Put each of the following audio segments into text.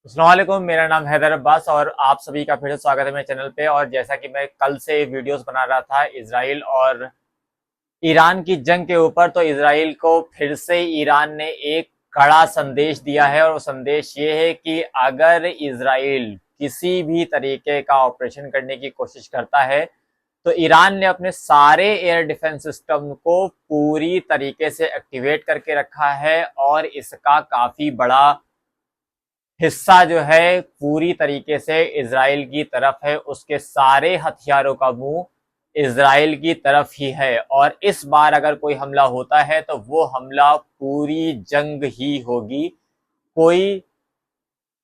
अस्सलाम वालेकुम, मेरा नाम हैदर अब्बास और आप सभी का फिर से स्वागत है मेरे चैनल पे। और जैसा कि मैं कल से वीडियोस बना रहा था इजराइल और ईरान की जंग के ऊपर, तो इजराइल को फिर से ईरान ने एक कड़ा संदेश दिया है। और वो संदेश ये है कि अगर इजराइल किसी भी तरीके का ऑपरेशन करने की कोशिश करता है तो ईरान ने अपने सारे एयर डिफेंस सिस्टम को पूरी तरीके से एक्टिवेट करके रखा है। और इसका काफी बड़ा हिस्सा जो है पूरी तरीके से इजराइल की तरफ है, उसके सारे हथियारों का मुंह इजराइल की तरफ ही है। और इस बार अगर कोई हमला होता है तो वो हमला पूरी जंग ही होगी, कोई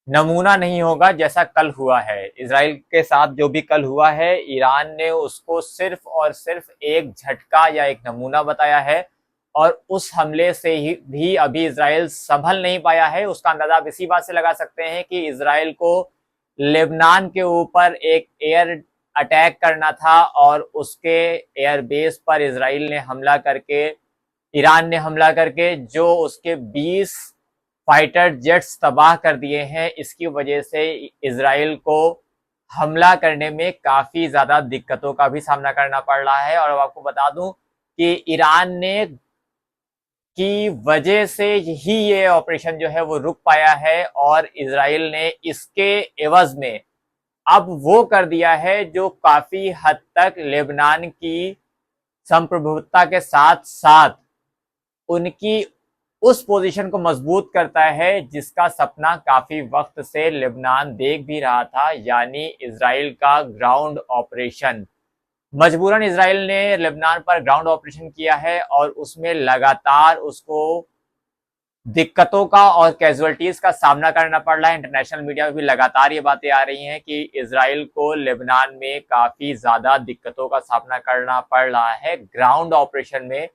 नमूना नहीं होगा जैसा कल हुआ है। इजराइल के साथ जो भी कल हुआ है, ईरान ने उसको सिर्फ और सिर्फ एक झटका या एक नमूना बताया है। और उस हमले से ही भी अभी इजराइल संभल नहीं पाया है। उसका अंदाजा आप इसी बात से लगा सकते हैं कि इजराइल को लेबनान के ऊपर एक एयर अटैक करना था और उसके एयर बेस पर इजराइल ने हमला करके, ईरान ने हमला करके जो उसके 20 फाइटर जेट्स तबाह कर दिए हैं। इसकी वजह से इजराइल को हमला करने में काफी ज्यादा दिक्कतों का भी सामना करना पड़ रहा है। और आपको बता दूं कि ईरान ने की वजह से ही ये ऑपरेशन जो है वो रुक पाया है। और इजराइल ने इसके एवज में अब वो कर दिया है जो काफी हद तक लेबनान की संप्रभुता के साथ साथ उनकी उस पोजीशन को मजबूत करता है जिसका सपना काफी वक्त से लेबनान देख भी रहा था, यानी इजराइल का ग्राउंड ऑपरेशन। मजबूरन इजराइल ने लेबनान पर ग्राउंड ऑपरेशन किया है और उसमें लगातार उसको दिक्कतों का और कैजुअलिटीज का सामना करना पड़ रहा है। इंटरनेशनल मीडिया में भी लगातार ये बातें आ रही हैं कि इजराइल को लेबनान में काफी ज्यादा दिक्कतों का सामना करना पड़ रहा है ग्राउंड ऑपरेशन में,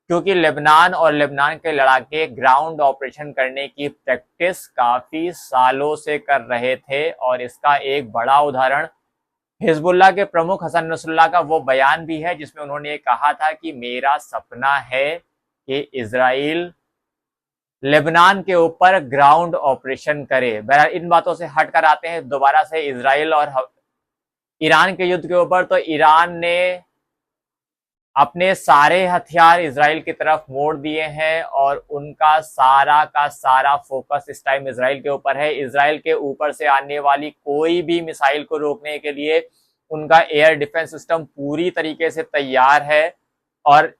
क्योंकि लेबनान और लेबनान के लड़ाके ग्राउंड ऑपरेशन करने की प्रैक्टिस काफी सालों से कर रहे थे। और इसका एक बड़ा उदाहरण हिजबुल्लाह के प्रमुख हसन नसरुल्लाह का वो बयान भी है जिसमें उन्होंने कहा था कि मेरा सपना है कि इजराइल लेबनान के ऊपर ग्राउंड ऑपरेशन करे। बहरहाल इन बातों से हटकर आते हैं दोबारा से इजराइल और ईरान के युद्ध के ऊपर। तो ईरान ने अपने सारे हथियार इजराइल की तरफ मोड़ दिए हैं और उनका सारा का सारा फोकस इस टाइम इजराइल के ऊपर है। इजराइल के ऊपर से आने वाली कोई भी मिसाइल को रोकने के लिए उनका एयर डिफेंस सिस्टम पूरी तरीके से तैयार है। और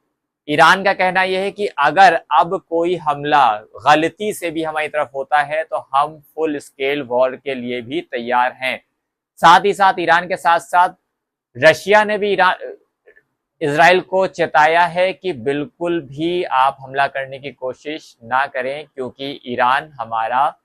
ईरान का कहना यह है कि अगर अब कोई हमला गलती से भी हमारी तरफ होता है तो हम फुल स्केल वॉर के लिए भी तैयार हैं। साथ ही साथ ईरान के साथ साथ रशिया ने भी इजराइल को चेताया है कि बिल्कुल भी आप हमला करने की कोशिश ना करें, क्योंकि ईरान हमारा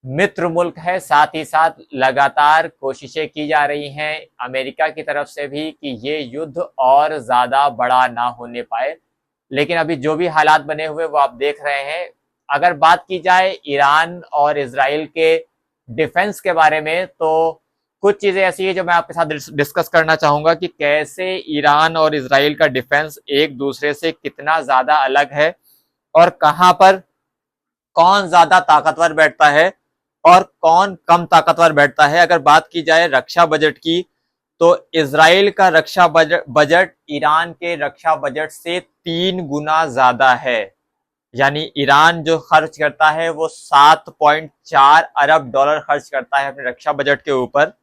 मित्र मुल्क है। साथ ही साथ लगातार कोशिशें की जा रही हैं अमेरिका की तरफ से भी कि ये युद्ध और ज्यादा बड़ा ना होने पाए। लेकिन अभी जो भी हालात बने हुए वो आप देख रहे हैं। अगर बात की जाए ईरान और इजराइल के डिफेंस के बारे में, तो कुछ चीजें ऐसी है जो मैं आपके साथ डिस्कस करना चाहूंगा कि कैसे ईरान और इजराइल का डिफेंस एक दूसरे से कितना ज्यादा अलग है और कहां पर कौन ज्यादा ताकतवर बैठता है और कौन कम ताकतवर बैठता है। अगर बात की जाए रक्षा बजट की, तो इजराइल का रक्षा बजट ईरान के रक्षा बजट से 3 गुना ज्यादा है। यानी ईरान जो खर्च करता है वो 7.4 अरब डॉलर खर्च करता है अपने रक्षा बजट के ऊपर।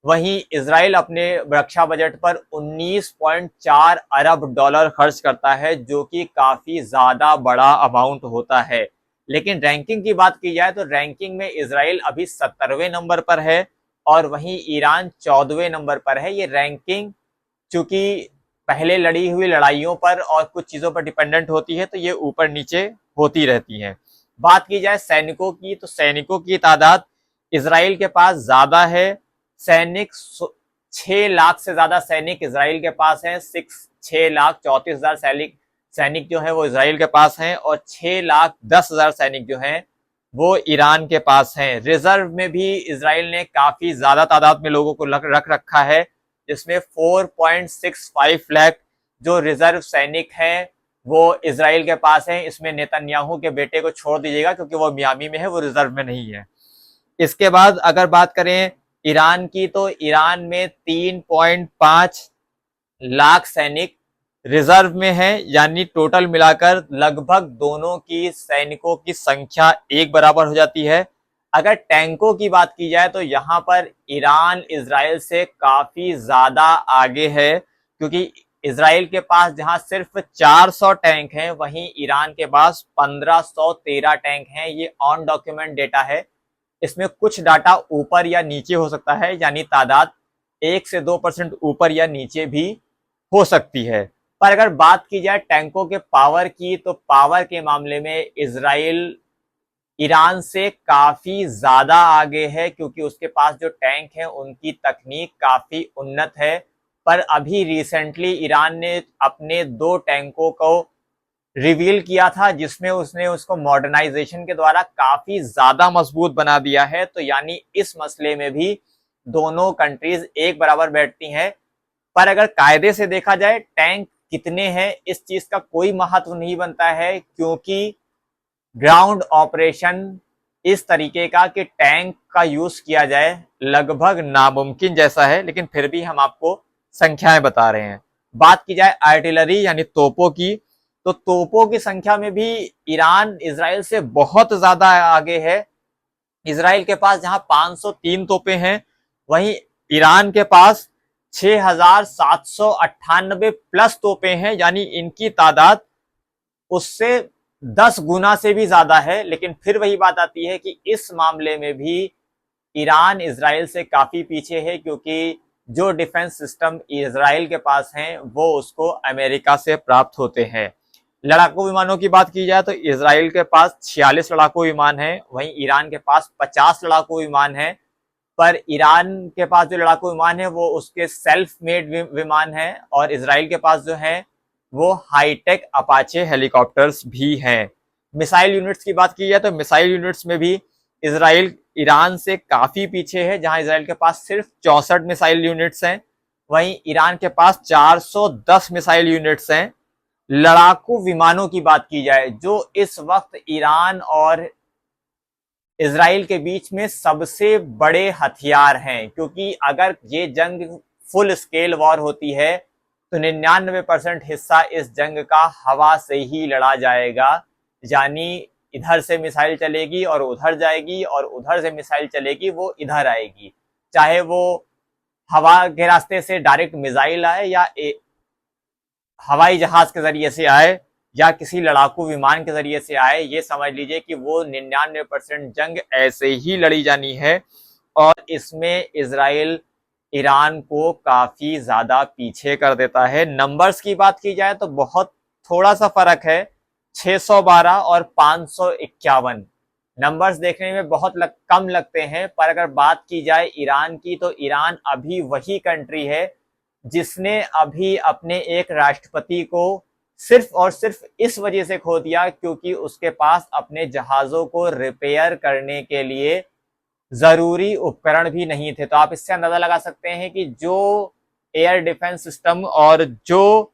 वहीं इजराइल अपने रक्षा बजट पर 19.4 अरब डॉलर खर्च करता है, जो कि काफी ज्यादा बड़ा अमाउंट होता है। लेकिन रैंकिंग की बात की जाए तो रैंकिंग में इजराइल अभी 70वें नंबर पर है और वहीं ईरान 14वें नंबर पर है। ये रैंकिंग चूंकि पहले लड़ी हुई लड़ाइयों पर और कुछ चीजों पर डिपेंडेंट होती है, तो ये ऊपर नीचे होती रहती है। बात की जाए सैनिकों की, तो सैनिकों की तादाद इजराइल के पास ज्यादा है। सैनिक 6 लाख से ज्यादा सैनिक इजराइल के पास हैं। 6,34,000 सैनिक जो है वो इजराइल के पास हैं और 6,10,000 सैनिक जो हैं वो ईरान के पास हैं। रिजर्व में भी इजराइल ने काफी ज्यादा तादाद में लोगों को रख रखा है, जिसमें 4.65 लाख जो रिजर्व सैनिक हैं वो इजराइल के पास हैं। इसमें नेतन्याहू के बेटे को छोड़ दीजिएगा क्योंकि वो मियामी में है, वो रिजर्व में नहीं है। इसके बाद अगर बात करें ईरान की, तो ईरान में 3.5 लाख सैनिक रिजर्व में है, यानी टोटल मिलाकर लगभग दोनों की सैनिकों की संख्या एक बराबर हो जाती है। अगर टैंकों की बात की जाए तो यहाँ पर ईरान इजराइल से काफी ज्यादा आगे है, क्योंकि इजराइल के पास जहां सिर्फ 400 टैंक हैं, वहीं ईरान के पास 1513 टैंक हैं। ये ऑन डॉक्यूमेंट डेटा है, इसमें कुछ डाटा ऊपर या नीचे हो सकता है, यानी तादाद 1 से 2% ऊपर या नीचे भी हो सकती है। पर अगर बात की जाए टैंकों के पावर की, तो पावर के मामले में इजराइल ईरान से काफी ज्यादा आगे है, क्योंकि उसके पास जो टैंक है उनकी तकनीक काफी उन्नत है। पर अभी रिसेंटली ईरान ने अपने 2 टैंकों को रिवील किया था, जिसमें उसने उसको मॉडर्नाइजेशन के द्वारा काफी ज्यादा मजबूत बना दिया है। तो यानी इस मसले में भी दोनों कंट्रीज एक बराबर बैठती हैं। पर अगर कायदे से देखा जाए टैंक कितने हैं, इस चीज का कोई महत्व नहीं बनता है, क्योंकि ग्राउंड ऑपरेशन इस तरीके का कि टैंक का यूज किया जाए लगभग नामुमकिन जैसा है। लेकिन फिर भी हम आपको संख्याएं बता रहे हैं। बात की जाए आर्टिलरी यानी तोपों की, तो तोपों की संख्या में भी ईरान इजराइल से बहुत ज्यादा आगे है। इजराइल के पास जहां 503 तोपें हैं, वहीं ईरान के पास 6798 प्लस तोपें हैं, यानी इनकी तादाद उससे 10 गुना से भी ज्यादा है। लेकिन फिर वही बात आती है कि इस मामले में भी ईरान इजराइल से काफी पीछे है, क्योंकि जो डिफेंस सिस्टम इजराइल के पास हैं वो उसको अमेरिका से प्राप्त होते हैं। लड़ाकू विमानों की बात की जाए तो इजराइल के पास 46 लड़ाकू विमान हैं, वहीं ईरान के पास 50 लड़ाकू विमान हैं। पर ईरान के पास जो लड़ाकू विमान है वो उसके सेल्फ मेड विमान है, और इजराइल के पास जो है वो हाईटेक अपाचे हेलीकॉप्टर्स भी हैं। मिसाइल यूनिट्स की बात की जाए तो मिसाइल यूनिट्स में भी इजराइल ईरान से काफी पीछे है, जहां इजराइल के पास सिर्फ 64 मिसाइल यूनिट्स हैं, वहीं ईरान के पास 410 मिसाइल यूनिट्स हैं। लड़ाकू विमानों की बात की जाए, जो इस वक्त ईरान और इजराइल के बीच में सबसे बड़े हथियार हैं, क्योंकि अगर ये जंग फुल स्केल वॉर होती है तो 99% हिस्सा इस जंग का हवा से ही लड़ा जाएगा। यानी इधर से मिसाइल चलेगी और उधर जाएगी, और उधर से मिसाइल चलेगी वो इधर आएगी, चाहे वो हवा के रास्ते से डायरेक्ट मिसाइल आए, या हवाई जहाज के जरिए से आए, या किसी लड़ाकू विमान के जरिए से आए। ये समझ लीजिए कि वो 99% जंग ऐसे ही लड़ी जानी है, और इसमें इजराइल ईरान को काफी ज्यादा पीछे कर देता है। नंबर्स की बात की जाए तो बहुत थोड़ा सा फर्क है, 612 और 551 नंबर्स देखने में बहुत कम लगते हैं। पर अगर बात की जाए ईरान की, तो ईरान अभी वही कंट्री है जिसने अभी अपने एक राष्ट्रपति को सिर्फ और सिर्फ इस वजह से खो दिया, क्योंकि उसके पास अपने जहाजों को रिपेयर करने के लिए जरूरी उपकरण भी नहीं थे। तो आप इससे अंदाजा लगा सकते हैं कि जो एयर डिफेंस सिस्टम और जो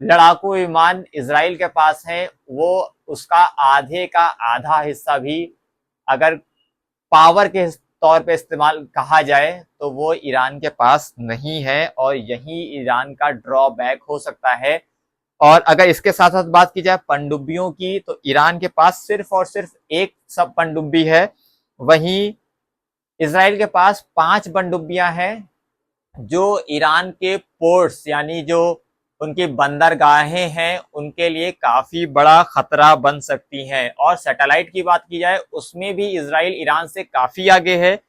लड़ाकू विमान इजराइल के पास हैं, वो उसका आधे का आधा हिस्सा भी अगर पावर के तौर पे इस्तेमाल कहा जाए तो वो ईरान के पास नहीं है, और यही ईरान का ड्रॉबैक हो सकता है। और अगर इसके साथ साथ बात की जाए पनडुब्बियों की, तो ईरान के पास सिर्फ और सिर्फ एक सब पनडुब्बी है, वहीं इजराइल के पास 5 पनडुब्बियां हैं, जो ईरान के पोर्ट्स यानी जो उनकी बंदरगाहें हैं उनके लिए काफी बड़ा खतरा बन सकती हैं। और सैटेलाइट की बात की जाए उसमें भी इजराइल ईरान से काफी आगे है।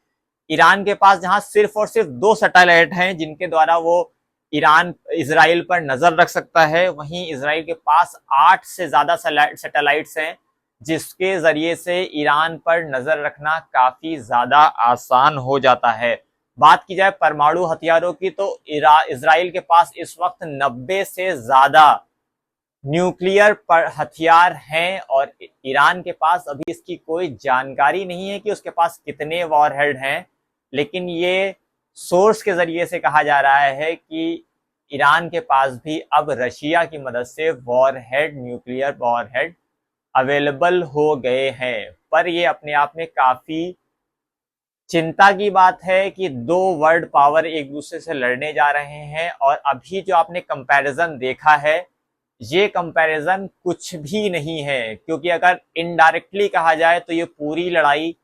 ईरान के पास जहां सिर्फ और सिर्फ 2 सैटेलाइट हैं जिनके द्वारा वो ईरान इजराइल पर नजर रख सकता है, वहीं इजराइल के पास 8 से ज्यादा सैटेलाइट्स हैं जिसके जरिए से ईरान पर नजर रखना काफी ज्यादा आसान हो जाता है। बात की जाए परमाणु हथियारों की, तो इजराइल के पास इस वक्त 90 से ज्यादा न्यूक्लियर पर हथियार हैं, और ईरान के पास अभी इसकी कोई जानकारी नहीं है कि उसके पास कितने वॉरहेड हैं। लेकिन ये सोर्स के जरिए से कहा जा रहा है कि ईरान के पास भी अब रशिया की मदद से वॉरहेड, न्यूक्लियर वॉरहेड अवेलेबल हो गए हैं। पर ये अपने आप में काफी चिंता की बात है कि दो वर्ल्ड पावर एक दूसरे से लड़ने जा रहे हैं और अभी जो आपने कंपैरिजन देखा है ये कंपैरिजन कुछ भी नहीं है, क्योंकि अगर इनडायरेक्टली कहा जाए तो ये पूरी लड़ाई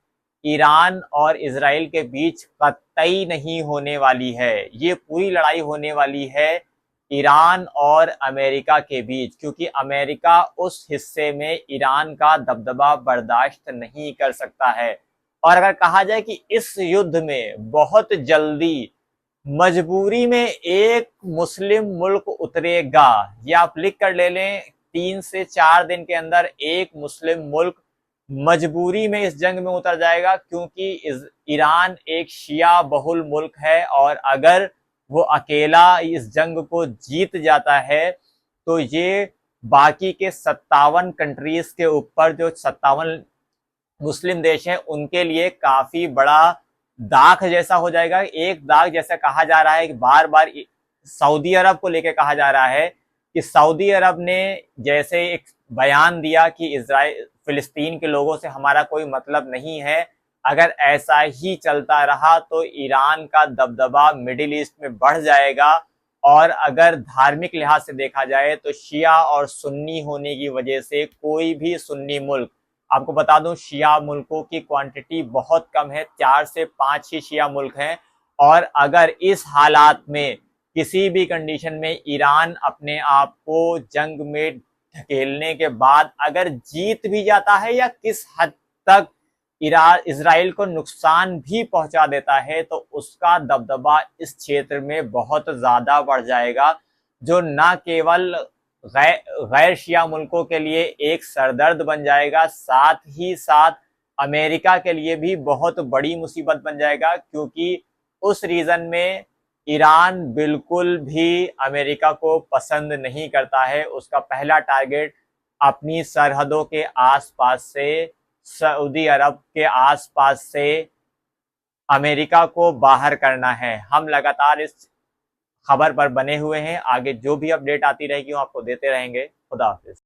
ईरान और इजराइल के बीच कतई नहीं होने वाली है। ये पूरी लड़ाई होने वाली है ईरान और अमेरिका के बीच, क्योंकि अमेरिका उस हिस्से में ईरान का दबदबा बर्दाश्त नहीं कर सकता है। और अगर कहा जाए कि इस युद्ध में बहुत जल्दी मजबूरी में एक मुस्लिम मुल्क उतरेगा, ये आप लिख कर ले लें, 3 से 4 दिन के अंदर एक मुस्लिम मुल्क मजबूरी में इस जंग में उतर जाएगा, क्योंकि ईरान एक शिया बहुल मुल्क है और अगर वो अकेला इस जंग को जीत जाता है तो ये बाकी के 57 कंट्रीज के ऊपर, जो 57 मुस्लिम देश हैं, उनके लिए काफी बड़ा दाग जैसा हो जाएगा। एक दाग जैसा कहा जा रहा है कि बार बार सऊदी अरब को लेकर कहा जा रहा है कि सऊदी अरब ने जैसे एक बयान दिया कि इजराइल फिलिस्तीन के लोगों से हमारा कोई मतलब नहीं है, अगर ऐसा ही चलता रहा तो ईरान का दबदबा मिडिल ईस्ट में बढ़ जाएगा। और अगर धार्मिक लिहाज से देखा जाए तो शिया और सुन्नी होने की वजह से कोई भी सुन्नी मुल्क, आपको बता दूं शिया मुल्कों की क्वांटिटी बहुत कम है, 4 से 5 ही शिया मुल्क हैं। और अगर इस हालात में किसी भी कंडीशन में ईरान अपने आप को जंग में ढकेलने के बाद अगर जीत भी जाता है या किस हद तक इजराइल को नुकसान भी पहुंचा देता है तो उसका दबदबा इस क्षेत्र में बहुत ज्यादा बढ़ जाएगा, जो न केवल गैर शिया मुल्कों के लिए एक सरदर्द बन जाएगा, साथ ही साथ अमेरिका के लिए भी बहुत बड़ी मुसीबत बन जाएगा, क्योंकि उस रीजन में ईरान बिल्कुल भी अमेरिका को पसंद नहीं करता है। उसका पहला टारगेट अपनी सरहदों के आसपास से, सऊदी अरब के आसपास से अमेरिका को बाहर करना है। हम लगातार इस खबर पर बने हुए हैं, आगे जो भी अपडेट आती रहेगी वो आपको देते रहेंगे। खुदा हाफिज।